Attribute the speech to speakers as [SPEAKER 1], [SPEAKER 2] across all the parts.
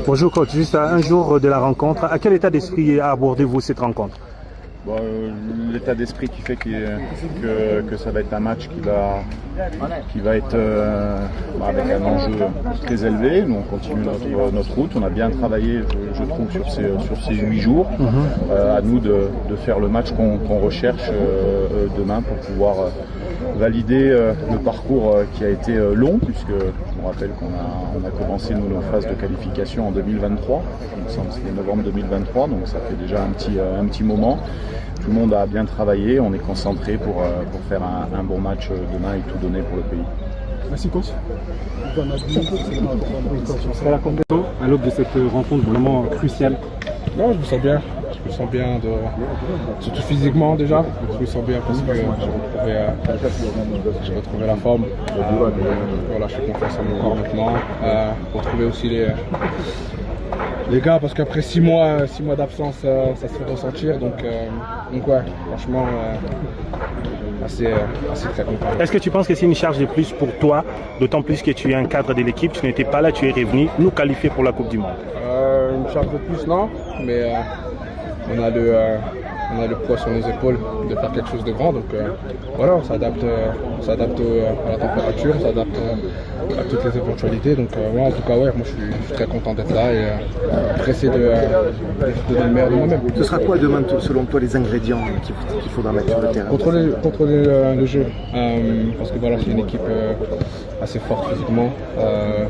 [SPEAKER 1] Bonjour coach, juste à un jour de la rencontre, à quel état d'esprit abordez-vous cette rencontre?
[SPEAKER 2] Bon, l'état d'esprit qui fait que ça va être un match qui va être avec un enjeu très élevé. Nous on continue notre route, on a bien travaillé je trouve sur ces 8 jours. À nous de faire le match qu'on recherche demain pour pouvoir valider le parcours qui a été long, puisque je me rappelle qu'on a commencé nos phases de qualification en 2023, il me semble que c'était novembre 2023, donc ça fait déjà un petit moment. Tout le monde a bien travaillé, on est concentré pour faire un bon match demain et tout donner pour le pays.
[SPEAKER 3] Merci coach. À la compétition, à l'aube de cette rencontre vraiment cruciale.
[SPEAKER 4] Non, je me sens bien. Je me sens bien, surtout physiquement déjà. Je me sens bien parce que j'ai retrouvé la forme. Voilà, je fais confiance à mon corps maintenant. Retrouver aussi les gars, parce qu'après 6 mois d'absence, ça se fait ressentir. Donc ouais, franchement, assez très content.
[SPEAKER 1] Est-ce que tu penses que c'est une charge de plus pour toi, d'autant plus que tu es un cadre de l'équipe, tu n'étais pas là, tu es revenu nous qualifier pour la Coupe du Monde?
[SPEAKER 4] Une charge de plus, non, mais on a le poids sur nos épaules de faire quelque chose de grand, donc voilà, on s'adapte à la température, on s'adapte à toutes les éventualités, donc ouais, en tout cas ouais, moi je suis très content d'être là et pressé de donner le meilleur de moi-même.
[SPEAKER 5] Ce sera quoi demain selon toi les ingrédients qu'il faudra mettre sur le terrain?
[SPEAKER 4] Contrôler le jeu, parce que voilà, c'est une équipe assez forte physiquement,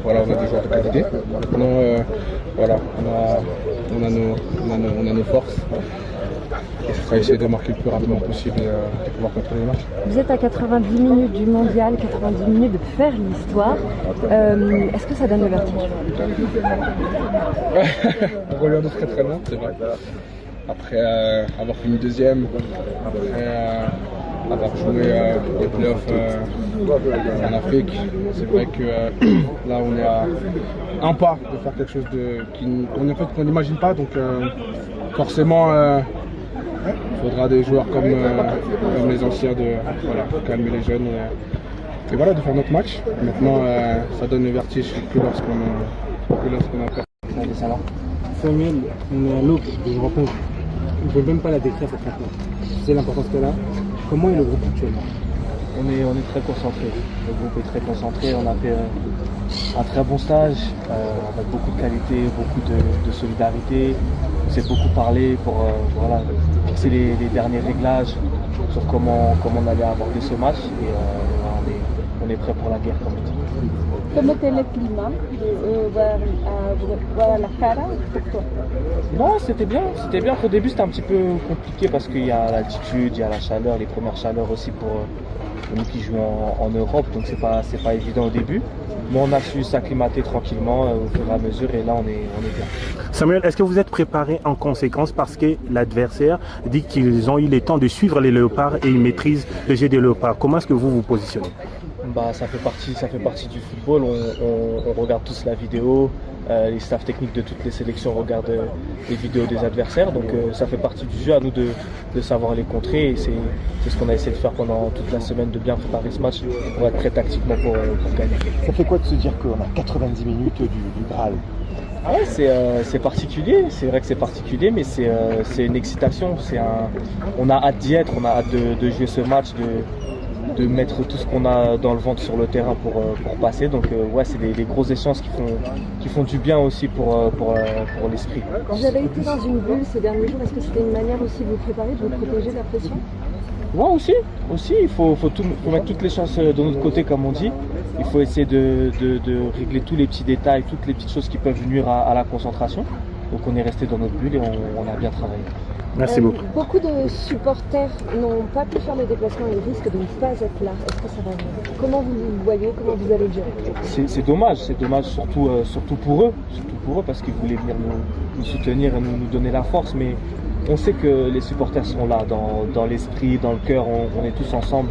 [SPEAKER 4] voilà, on a des joueurs de qualité. Maintenant voilà, on a nos forces. Et ce sera essayer de marquer le plus rapidement possible et de pouvoir contrôler le match.
[SPEAKER 6] Vous êtes à 90 minutes du mondial, 90 minutes de faire l'histoire. Est-ce que ça donne le vertige?
[SPEAKER 4] On revient de très très loin, c'est vrai. Après avoir fini deuxième, après avoir joué les playoffs en Afrique, c'est vrai que là on est à un pas de faire quelque chose qu'on n'imagine pas. Donc forcément, il faudra des joueurs comme les anciens de calmer les jeunes et voilà, de faire notre match. Maintenant, ça donne le vertige que lorsqu'on a perdu.
[SPEAKER 3] Samuel, on est à l'aube d'une rencontre. On ne peut même pas la décrire cette rencontre. C'est l'importance qu'elle a. Comment est le groupe actuellement?
[SPEAKER 7] On est très concentré. Le groupe est très concentré. On a fait un très bon stage avec beaucoup de qualité, beaucoup de solidarité. On s'est beaucoup parlé pour fixer les derniers réglages sur comment on allait aborder ce match. Et on est prêt pour la guerre, comme on dit.
[SPEAKER 6] Comment était le climat de Guadalajara pour toi?
[SPEAKER 7] Non, c'était bien. Au début, c'était un petit peu compliqué parce qu'il y a l'altitude, il y a la chaleur, les premières chaleurs aussi pour nous qui jouons en Europe. Donc c'est pas évident au début. Mais on a su s'acclimater tranquillement au fur et à mesure et là on est bien.
[SPEAKER 1] Samuel, est-ce que vous êtes préparé en conséquence parce que l'adversaire dit qu'ils ont eu le temps de suivre les léopards et ils maîtrisent le jeu des léopards? Comment est-ce que vous vous positionnez?
[SPEAKER 7] Ça fait partie du football, on regarde tous la vidéo, les staffs techniques de toutes les sélections regardent les vidéos des adversaires, donc ça fait partie du jeu, à nous de savoir les contrer et c'est ce qu'on a essayé de faire pendant toute la semaine, de bien préparer ce match pour être prêt tactiquement pour gagner.
[SPEAKER 5] Ça fait quoi de se dire qu'on a 90 minutes du Graal?
[SPEAKER 7] Ouais, c'est particulier, c'est vrai que c'est particulier, mais c'est une excitation, on a hâte d'y être, on a hâte de jouer ce match, de mettre tout ce qu'on a dans le ventre sur le terrain pour passer. Donc ouais, c'est des grosses échéances qui font du bien aussi pour l'esprit.
[SPEAKER 6] Vous avez été dans une bulle ces derniers jours, est-ce que c'était une manière aussi de vous préparer, de vous protéger de la pression?
[SPEAKER 7] Ouais, aussi, il faut mettre toutes les chances de notre côté, comme on dit. Il faut essayer de régler tous les petits détails, toutes les petites choses qui peuvent nuire à la concentration. Donc on est resté dans notre bulle et on a bien travaillé.
[SPEAKER 1] Merci beaucoup.
[SPEAKER 6] Beaucoup de supporters n'ont pas pu faire le déplacement et risquent de ne pas être là. Est-ce que ça va? Comment vous le voyez? Comment vous allez le gérer?
[SPEAKER 7] C'est dommage surtout pour eux, parce qu'ils voulaient venir nous soutenir et nous donner la force, mais on sait que les supporters sont là, dans l'esprit, dans le cœur, on est tous ensemble,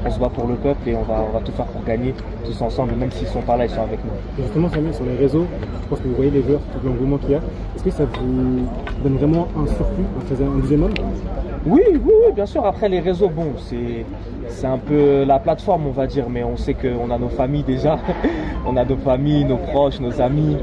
[SPEAKER 7] on se bat pour le peuple et on va tout faire pour gagner tous ensemble, même s'ils sont pas là, ils sont avec nous.
[SPEAKER 3] Et justement, Samuel, sur les réseaux, je pense que vous voyez les joueurs, tout l'engouement qu'il y a. Est-ce que ça vous donne vraiment un surplus, un deuxième homme?
[SPEAKER 7] Oui, bien sûr. Après, les réseaux, bon, c'est un peu la plateforme, on va dire, mais on sait qu'on a nos familles déjà. On a nos familles, nos proches, nos amis.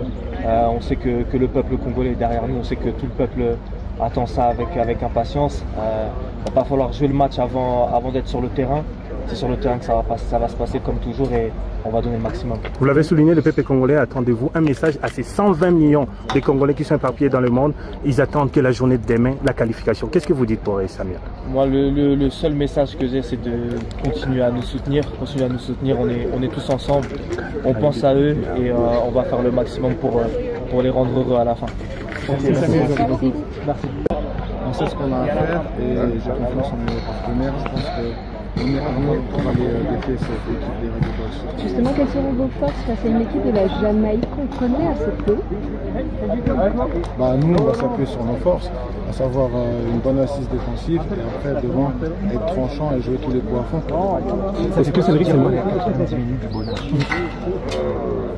[SPEAKER 7] On sait que le peuple congolais est derrière nous. On sait que tout le peuple attend ça avec impatience. Il va pas falloir jouer le match avant d'être sur le terrain. C'est sur le terrain que ça va se passer comme toujours et on va donner le maximum.
[SPEAKER 1] Vous l'avez souligné, le peuple congolais attendez-vous un message à ces 120 millions de Congolais qui sont éparpillés dans le monde. Ils attendent que la journée de demain, la qualification. Qu'est-ce que vous dites pour eux, Samir?
[SPEAKER 7] Moi, le seul message que j'ai, c'est de continuer à nous soutenir. On est tous ensemble. On pense à eux et on va faire le maximum pour les rendre heureux à la fin.
[SPEAKER 6] Merci.
[SPEAKER 4] On sait ce qu'on a à faire et j'ai confiance en nos partenaires. Je pense qu'on est armé pour aller défier cette équipe des Red Bulls.
[SPEAKER 6] Justement, quelles seront vos forces face à une équipe de la Jamaïque qu'on connaît assez peu?
[SPEAKER 4] Nous, on va s'appuyer sur nos forces, à savoir une bonne assise défensive et après devant être tranchant et jouer tous les coups à fond.
[SPEAKER 3] Est-ce que Cédric, c'est moi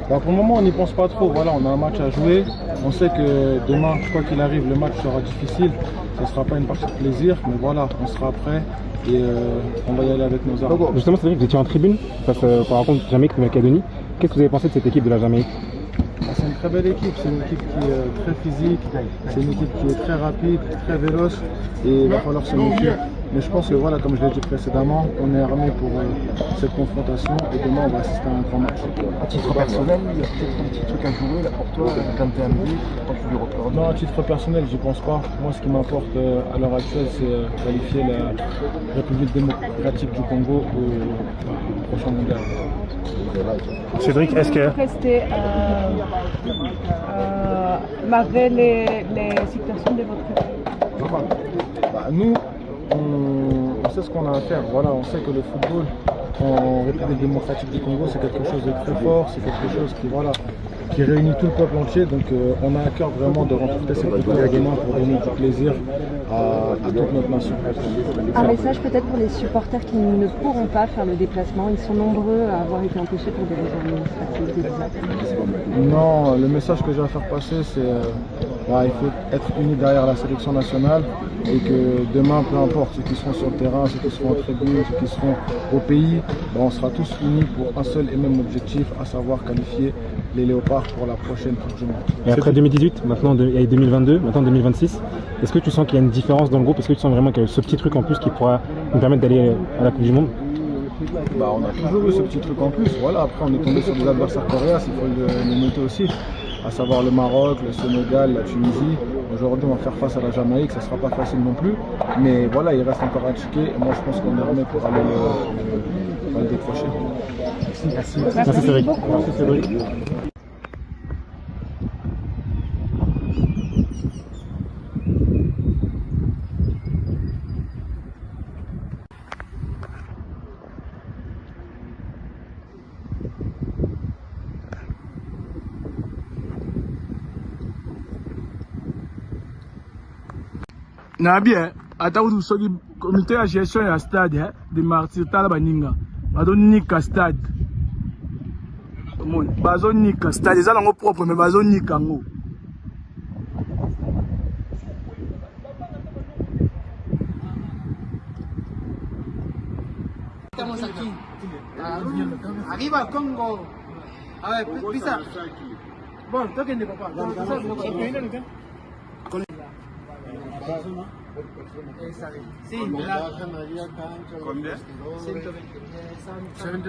[SPEAKER 4] Pour le moment, on n'y pense pas trop. Voilà, on a un match à jouer. On sait que demain, quoi qu'il arrive, le match sera difficile. Ce ne sera pas une partie de plaisir, mais voilà, on sera prêt et on va y aller avec nos armes.
[SPEAKER 3] Justement, Cédric, vous étiez en tribune face par rencontre Jamaïque-Macédonie. Qu'est-ce que vous avez pensé de cette équipe de la Jamaïque?
[SPEAKER 4] C'est une très belle équipe, c'est une équipe qui est très physique, c'est une équipe qui est très rapide, très véloce et il va falloir se méfier. Mais je pense que voilà, comme je l'ai dit précédemment, on est armé pour cette confrontation et demain on va assister à un grand match.
[SPEAKER 5] À titre personnel, il y a peut-être un petit truc à jouer là pour toi, quand tu es amené, tant que tu le recordes.
[SPEAKER 4] Non, à titre personnel, j'y pense pas. Moi, ce qui m'importe à l'heure actuelle, c'est qualifier la République démocratique du Congo au prochain mondial.
[SPEAKER 1] Cédric, est-ce que...
[SPEAKER 8] Rester malgré les situations de votre pays?
[SPEAKER 4] Nous, on sait ce qu'on a à faire. Voilà, on sait que le football en République démocratique du Congo, c'est quelque chose de très fort, c'est quelque chose qui réunit tout le peuple entier. Donc on a à cœur vraiment de remporter cette victoire demain pour donner du plaisir à toute notre nation.
[SPEAKER 6] Un message peut-être pour les supporters qui ne pourront pas faire le déplacement. Ils sont nombreux à avoir été empêchés pour des raisons administratives.
[SPEAKER 4] Non, le message que j'ai à faire passer, c'est il faut être unis derrière la sélection nationale et que demain, peu importe ceux qui seront sur le terrain, ceux qui seront en tribune, ceux qui seront au pays, on sera tous unis pour un seul et même objectif, à savoir qualifier les Léopards pour la prochaine Coupe du Monde.
[SPEAKER 3] Et après 2018, maintenant il y a 2022, maintenant 2026, est-ce que tu sens qu'il y a une différence dans le groupe? Est-ce que tu sens vraiment qu'il y a ce petit truc en plus qui pourra nous permettre d'aller à la Coupe du Monde?
[SPEAKER 4] On a toujours eu ce petit truc en plus. Voilà, après on est tombé sur des adversaires coriaces, il faut le noter aussi, à savoir le Maroc, le Sénégal, la Tunisie. Aujourd'hui on va faire face à la Jamaïque, ça ne sera pas facile non plus, mais voilà, il reste encore à checker et moi je pense qu'on est armé pour aller le décrocher.
[SPEAKER 3] Merci Cédric. Merci Cédric.
[SPEAKER 9] Na bien, atakutu soki comité de gestion ya stade de Martyrs tala baninga bazonika stade bazonika stade eza nango propre mais bazonika yango.
[SPEAKER 10] Arriba Congo. A ver, pisa. Bon, toquen de papá. Sí,
[SPEAKER 9] Combien?
[SPEAKER 10] 120.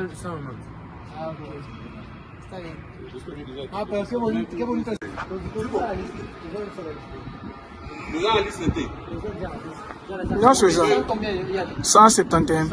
[SPEAKER 10] Está bien. Ah, pero qué bonito.
[SPEAKER 9] Non, c'est ça. 171.